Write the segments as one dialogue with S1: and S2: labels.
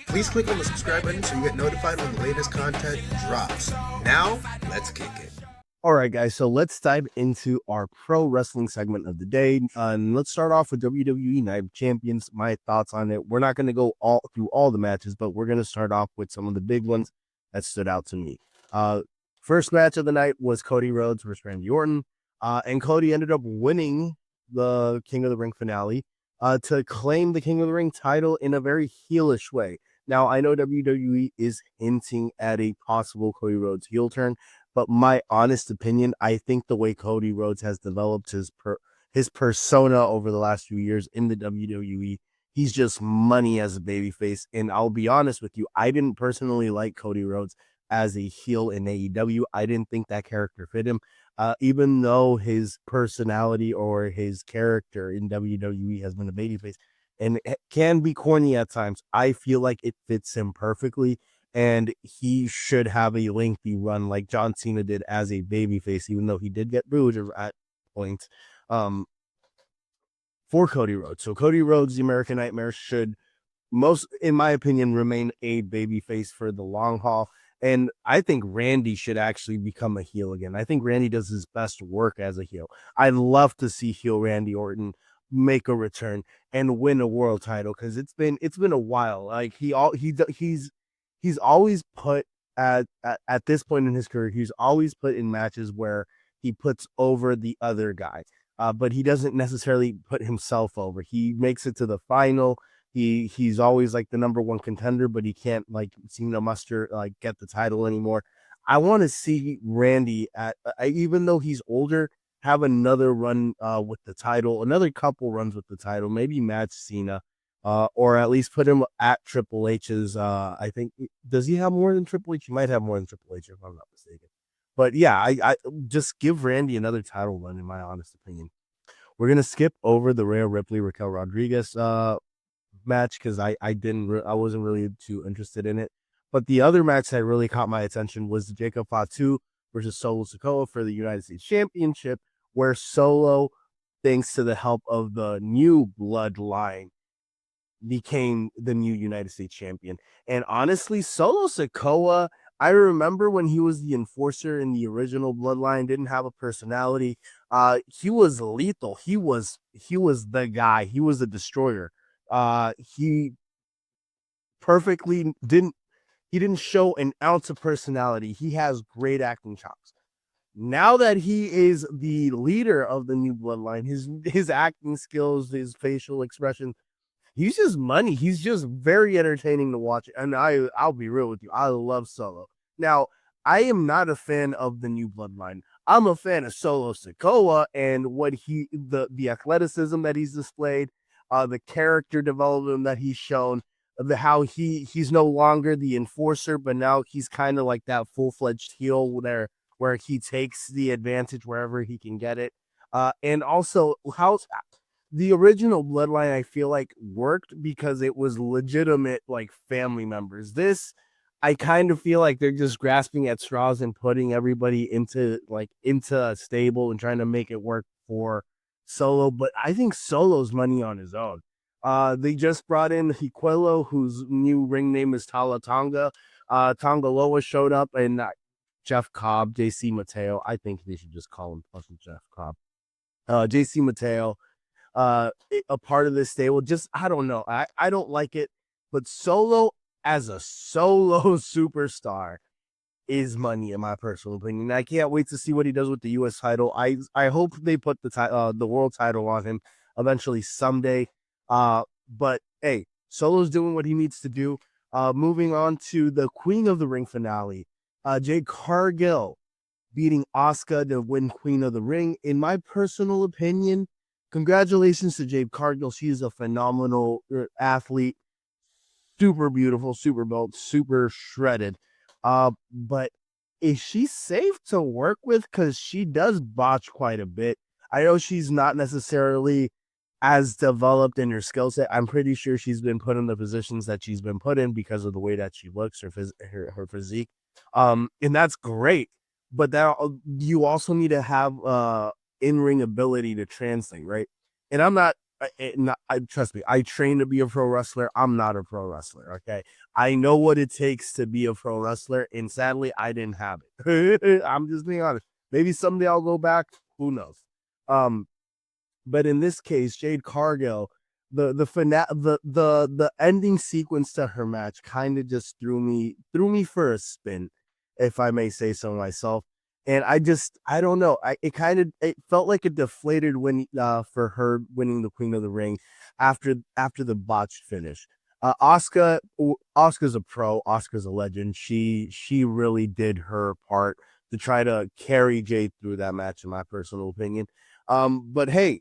S1: Please click on the subscribe button so you get notified when the latest content drops. Now, let's kick it.
S2: All right, guys. So let's dive into our pro wrestling segment of the day. And let's start off with WWE Night of Champions. My thoughts on it. We're not going to go all through all the matches, but we're going to start off with some of the big ones that stood out to me. First match of the night was Cody Rhodes versus Randy Orton. And Cody ended up winning the King of the Ring finale to claim the King of the Ring title in a very heelish way. Now, I know WWE is hinting at a possible Cody Rhodes heel turn, but my honest opinion, I think the way Cody Rhodes has developed his persona over the last few years in the WWE, he's just money as a babyface. And I'll be honest with you, I didn't personally like Cody Rhodes as a heel in AEW. I didn't think that character fit him. Even though his personality or his character in WWE has been a babyface, and it can be corny at times, I feel like it fits him perfectly, and he should have a lengthy run like John Cena did as a babyface, even though he did get booed at points for Cody Rhodes. So Cody Rhodes, the American Nightmare, should in my opinion, remain a babyface for the long haul. And I think Randy should actually become a heel again. I think Randy does his best work as a heel. I'd love to see heel Randy Orton make a return and win a world title because it's been a while. Like he's always put at this point in his career, he's always put in matches where he puts over the other guy. But he doesn't necessarily put himself over. He makes it to the final. He's always like the number one contender, but he can't like seem to muster get the title anymore. I want to see Randy even though he's older, have another run with the title, another couple runs with the title, maybe match Cena, or at least put him at Triple H's. I think does he have more than Triple H? He might have more than Triple H if I'm not mistaken. But yeah, I just give Randy another title run in my honest opinion. We're gonna skip over the Rhea Ripley Raquel Rodriguez match because I wasn't really too interested in it. But the other match that really caught my attention was the Jacob Fatu versus Solo Sikoa for the United States Championship, where Solo, thanks to the help of the new bloodline, became the new United States champion. And honestly, Solo Sikoa, I remember when he was the enforcer in the original bloodline, didn't have a personality. He was lethal. He was the guy. He was the destroyer. He perfectly didn't show an ounce of personality. He has great acting chops. Now that he is the leader of the new bloodline, his acting skills, his facial expression, he's just money. He's just very entertaining to watch. And I'll be real with you. I love Solo. Now, I am not a fan of the new bloodline. I'm a fan of Solo Sikoa and what the athleticism that he's displayed, the character development that he's shown, how he's no longer the enforcer, but now he's kind of like that full-fledged heel where he takes the advantage wherever he can get it. And also how the original bloodline, I feel like, worked because it was legitimate like family members. This, I kind of feel like they're just grasping at straws and putting everybody into a stable and trying to make it work for Solo. But I think Solo's money on his own. They just brought in Hiquelo, whose new ring name is Tala Tonga. Tonga Loa showed up, and Jeff Cobb, JC Mateo. I think they should just call him fucking Jeff Cobb. JC Mateo, a part of this stable. Just, I don't know. I don't like it, but Solo as a solo superstar is money in my personal opinion. I can't wait to see what he does with the U.S. title. I hope they put the world title on him eventually someday. But hey, Solo's doing what he needs to do. Moving on to the Queen of the Ring finale. Jade Cargill beating Asuka to win Queen of the Ring. In my personal opinion, congratulations to Jade Cargill. She is a phenomenal athlete. Super beautiful, super built, super shredded. But is she safe to work with? Because she does botch quite a bit. I know she's not necessarily as developed in her skill set. I'm pretty sure she's been put in the positions that she's been put in because of the way that she looks, her physique. And that's great. But that you also need to have in-ring ability to translate, right? And I'm not Trust me, I train to be a pro wrestler. I'm not a pro wrestler. Okay. I know what it takes to be a pro wrestler. And sadly, I didn't have it. I'm just being honest. Maybe someday I'll go back. Who knows? Um, but in this case, Jade Cargill, the ending sequence to her match kind of just threw me for a spin, if I may say so myself. And I don't know. It felt like a deflated win for her winning the Queen of the Ring after the botched finish. Oscar's a pro. Oscar's a legend. She really did her part to try to carry Jade through that match, in my personal opinion. But hey,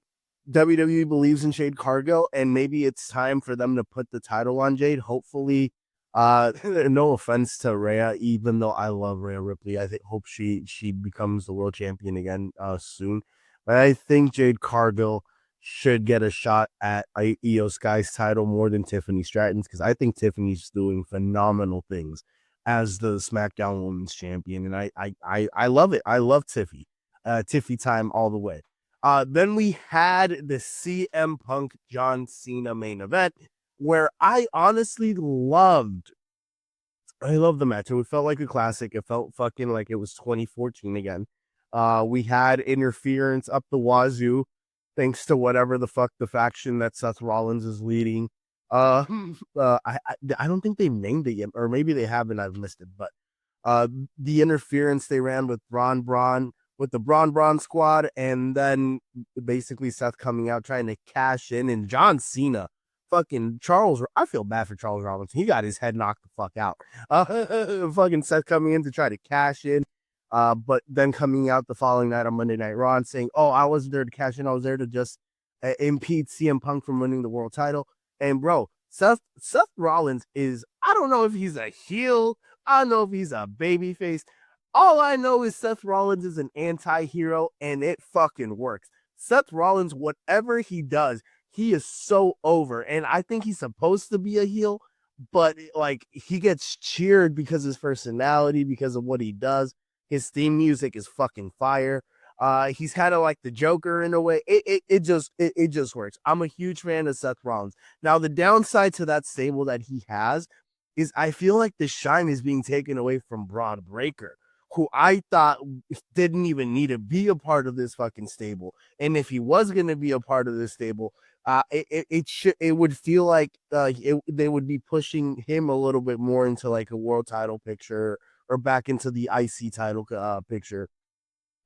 S2: WWE believes in Jade Cargill, and maybe it's time for them to put the title on Jade. Hopefully, no offense to Rhea, even though I love Rhea Ripley, hope she becomes the world champion again soon. But I think Jade Cargill should get a shot at Io Sky's title more than Tiffany Stratton's, because I think Tiffany's doing phenomenal things as the SmackDown Women's Champion, and I love it. I love Tiffy. Tiffy time all the way. Then we had the CM Punk John Cena main event, where I love the match. It felt like a classic. It felt fucking like it was 2014 again. We had interference up the wazoo, thanks to whatever the fuck the faction that Seth Rollins is leading. I don't think they named it yet, or maybe they haven't. I've missed it, but uh, the interference they ran with with the Braun squad, and then basically Seth coming out trying to cash in, and John Cena, fucking Charles. I feel bad for Charles Robinson. He got his head knocked the fuck out. Fucking Seth coming in to try to cash in. But then coming out the following night on Monday Night Raw and saying, "Oh, I wasn't there to cash in. I was there to just impede CM Punk from winning the world title." And bro, Seth Rollins is, I don't know if he's a heel. I don't know if he's a babyface. All I know is Seth Rollins is an anti-hero, and it fucking works. Seth Rollins, whatever he does, he is so over. And I think he's supposed to be a heel, but like he gets cheered because of his personality, because of what he does. His theme music is fucking fire. He's kind of like the Joker in a way. It just works. I'm a huge fan of Seth Rollins. Now, the downside to that stable that he has is I feel like the shine is being taken away from Braun Breaker, who I thought didn't even need to be a part of this fucking stable. And if he was going to be a part of this stable, it would feel like they would be pushing him a little bit more into like a world title picture, or back into the IC title picture.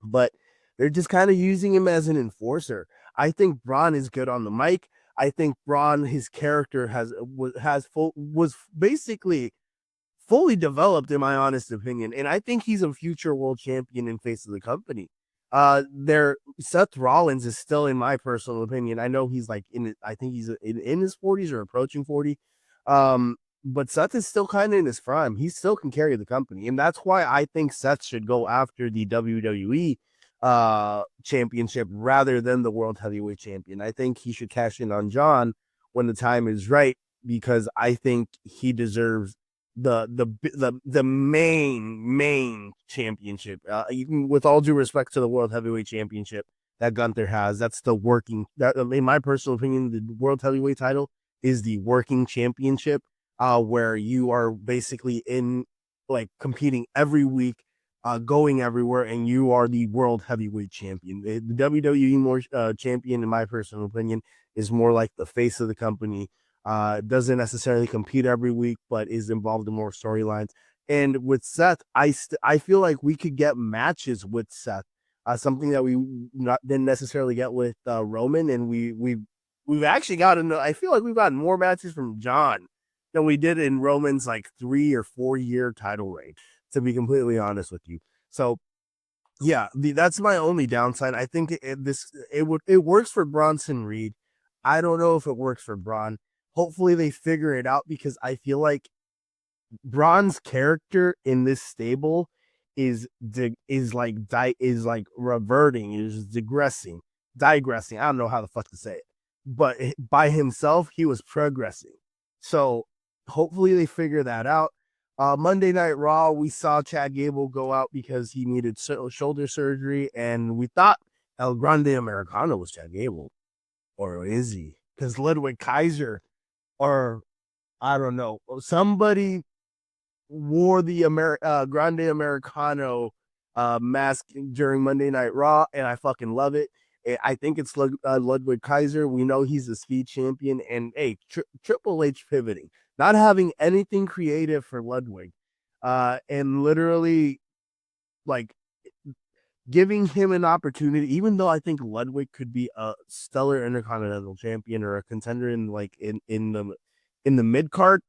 S2: But they're just kind of using him as an enforcer. I think Braun is good on the mic. I think Braun, his character was basically fully developed, in my honest opinion, and I think he's a future world champion and face of the company. Seth Rollins is still, in my personal opinion, I know he's like I think he's in his 40s or approaching 40. But Seth is still kind of in his prime. He still can carry the company, and that's why I think Seth should go after the WWE championship rather than the world heavyweight champion. I think he should cash in on John when the time is right, because I think he deserves the main championship. With all due respect to the world heavyweight championship that Gunther has, that's the working. That, in my personal opinion, the world heavyweight title is the working championship, where you are basically in like competing every week, going everywhere, and you are the world heavyweight champion. The WWE more champion, in my personal opinion, is more like the face of the company. Doesn't necessarily compete every week, but is involved in more storylines. And with Seth, I feel like we could get matches with Seth, something that we didn't necessarily get with Roman, and we've actually gotten. I feel like we've gotten more matches from John than we did in Roman's like 3 or 4 year title reign, to be completely honest with you. So yeah, that's my only downside. I think it works for Bronson Reed. I don't know if it works for Braun. Hopefully they figure it out, because I feel like Braun's character in this stable is like reverting, is digressing. I don't know how the fuck to say it, but by himself he was progressing. So hopefully they figure that out. Monday Night Raw, we saw Chad Gable go out because he needed shoulder surgery, and we thought El Grande Americano was Chad Gable, or is he? because Ludwig Kaiser, or I don't know, somebody wore the Grande Americano mask during Monday Night Raw, and I fucking love it. I think it's Ludwig Kaiser. We know he's a speed champion, and hey, Triple H pivoting, not having anything creative for Ludwig, and literally like giving him an opportunity. Even though I think Ludwig could be a stellar Intercontinental Champion or a contender in the mid card,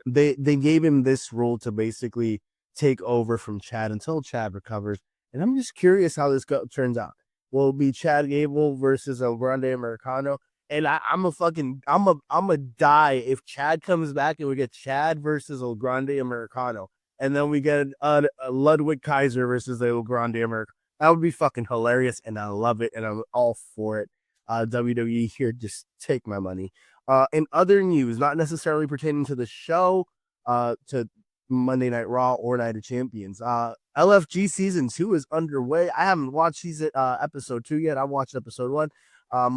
S2: they gave him this role to basically take over from Chad until Chad recovers. And I'm just curious how this turns out. Will it be Chad Gable versus El Grande Americano? And I'm a die if Chad comes back and we get Chad versus El Grande Americano, and then we get a Ludwig Kaiser versus the El Grande Americano. That would be fucking hilarious, and I love it, and I'm all for it. WWE here, just take my money. In other news, not necessarily pertaining to the show, to Monday Night Raw or Night of Champions, LFG season 2 is underway. I haven't watched season episode 2 yet. I watched episode 1.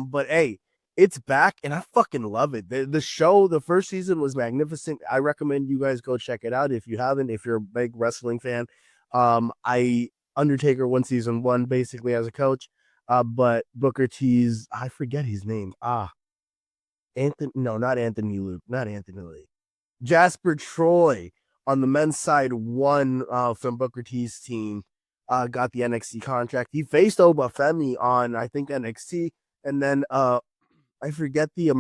S2: But hey, it's back and I fucking love it. The show, the first season was magnificent. I recommend you guys go check it out if you haven't, if you're a big wrestling fan. I Undertaker won season 1 basically as a coach. But Booker T's, I forget his name. Anthony, no, not Anthony Luke, not Anthony Lee. Jasper Troy on the men's side won from Booker T's team, got the NXT contract. He faced Obafemi on, I think, NXT, and then I forget the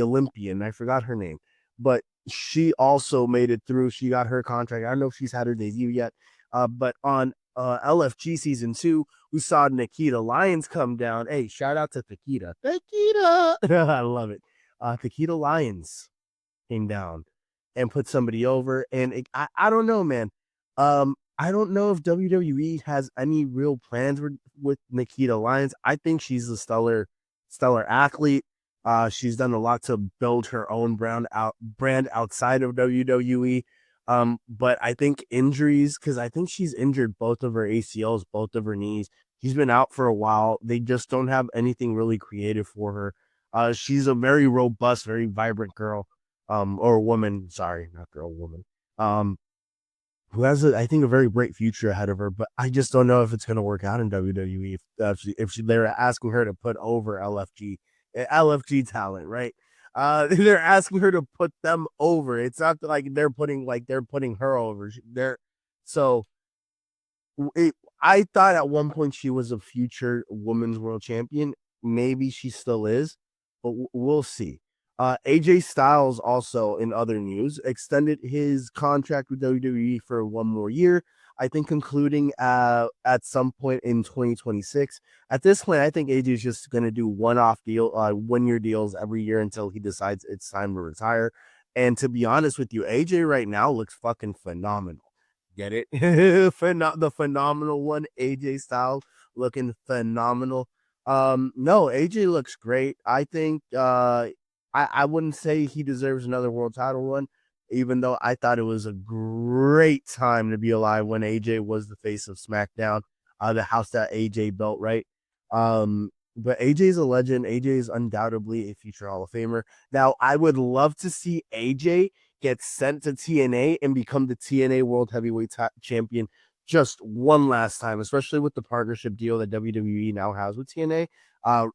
S2: Olympian. I forgot her name, but she also made it through. She got her contract. I don't know if she's had her debut yet, but on LFG season 2, we saw Nikita Lyons come down. Hey, shout out to Nikita. I love it. Nikita Lyons came down and put somebody over, and I don't know, man. I don't know if WWE has any real plans with Nikita Lyons. I think she's a stellar athlete. She's done a lot to build her own brand outside of WWE. But I think injuries, because I think she's injured both of her ACLs, both of her knees. She's been out for a while. They just don't have anything really creative for her. She's a very robust, very vibrant girl, or woman. Sorry, not girl, woman. Who has, I think, a very bright future ahead of her. But I just don't know if it's going to work out in WWE. If they're asking her to put over LFG talent, right? They're asking her to put them over. It's not like they're putting her over. So I thought at one point she was a future women's world champion. Maybe she still is, but we'll see. AJ Styles also, in other news, extended his contract with WWE for one more year. I think concluding at some point in 2026. At this point, I think AJ is just going to do one-off 1-year deals every year until he decides it's time to retire. And to be honest with you, AJ right now looks fucking phenomenal. Get it? The phenomenal one, AJ Styles, looking phenomenal. No, AJ looks great. I think I wouldn't say he deserves another world title run, even though I thought it was a great time to be alive when AJ was the face of SmackDown, the house that AJ built, right? But AJ's a legend. AJ is undoubtedly a future Hall of Famer. Now, I would love to see AJ get sent to TNA and become the TNA World Heavyweight Champion just one last time, especially with the partnership deal that WWE now has with TNA.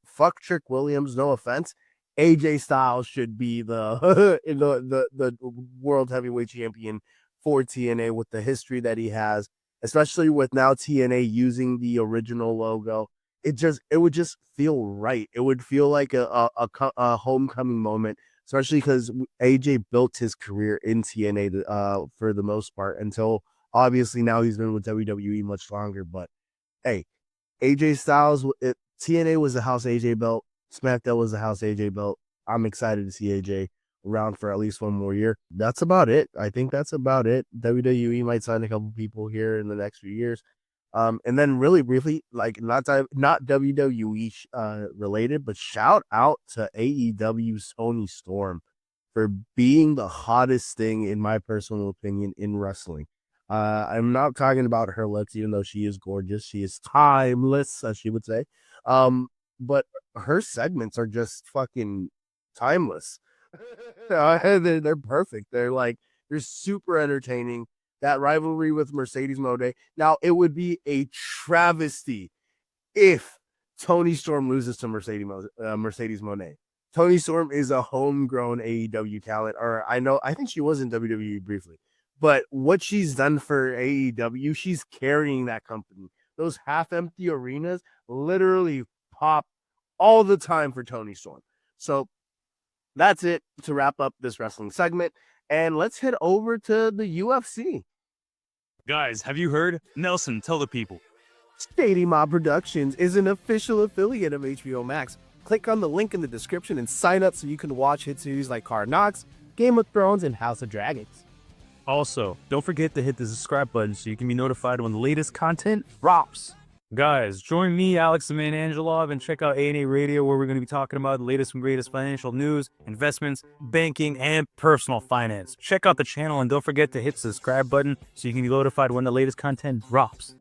S2: Fuck Trick Williams, no offense. AJ Styles should be the the World Heavyweight Champion for TNA with the history that he has, especially with now TNA using the original logo. It would just feel right. It would feel like a homecoming moment, especially because AJ built his career in TNA for the most part until obviously now he's been with WWE much longer. But hey, AJ Styles, TNA was the house AJ built. SmackDown was the house AJ built. I'm excited to see AJ around for at least one more year. That's about it. I think that's about it. WWE might sign a couple people here in the next few years. And then really briefly, like not WWE related, but shout out to AEW's Toni Storm for being the hottest thing, in my personal opinion, in wrestling. I'm not talking about her looks, even though she is gorgeous. She is timeless, as she would say. But her segments are just fucking timeless. They're perfect. They're super entertaining. That rivalry with Mercedes Moné. Now, it would be a travesty if Tony Storm loses to Mercedes Moné. Tony Storm is a homegrown AEW talent, or I think she was in WWE briefly. But what she's done for AEW, she's carrying that company. Those half-empty arenas literally pop all the time for Tony Storm. So that's it to wrap up this wrestling segment. And let's head over to the UFC.
S3: Guys, have you heard? Nelson, tell the people.
S2: Shady Mob Productions is an official affiliate of HBO Max. Click on the link in the description and sign up so you can watch hit series like Hard Knocks, Game of Thrones, and House of Dragons.
S3: Also, don't forget to hit the subscribe button so you can be notified when the latest content drops. Guys, join me, Alex the Man Angelov, and check out A&A Radio, where we're going to be talking about the latest and greatest financial news, investments, banking, and personal finance. Check out the channel and don't forget to hit the subscribe button so you can be notified when the latest content drops.